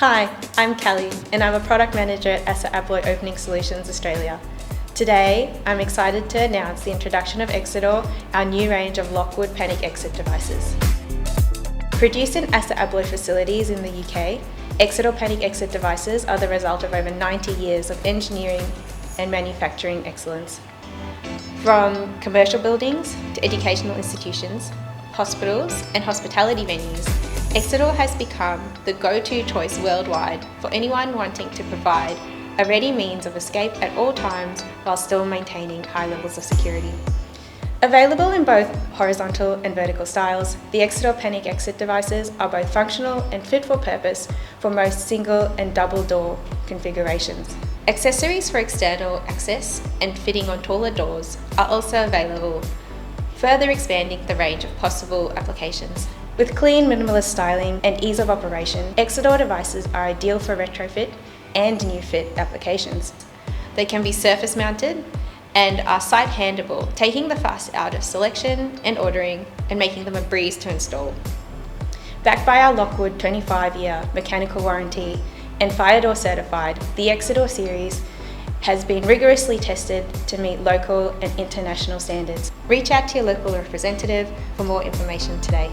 Hi, I'm Kelly and I'm a Product Manager at Assa Abloy Opening Solutions Australia. Today, I'm excited to announce the introduction of Exidor, our new range of Lockwood Panic Exit devices. Produced in Assa Abloy facilities in the UK, Exidor Panic Exit devices are the result of over 90 years of engineering and manufacturing excellence. From commercial buildings to educational institutions, hospitals and hospitality venues, Exidor has become the go-to choice worldwide for anyone wanting to provide a ready means of escape at all times while still maintaining high levels of security. Available in both horizontal and vertical styles, the Exidor Panic Exit devices are both functional and fit for purpose for most single and double door configurations. Accessories for external access and fitting on taller doors are also available, further expanding the range of possible applications. With clean minimalist styling and ease of operation, Exidor devices are ideal for retrofit and new fit applications. They can be surface mounted and are site handable, taking the fuss out of selection and ordering and making them a breeze to install. Backed by our Lockwood 25-year mechanical warranty and fire door certified, the Exidor series has been rigorously tested to meet local and international standards. Reach out to your local representative for more information today.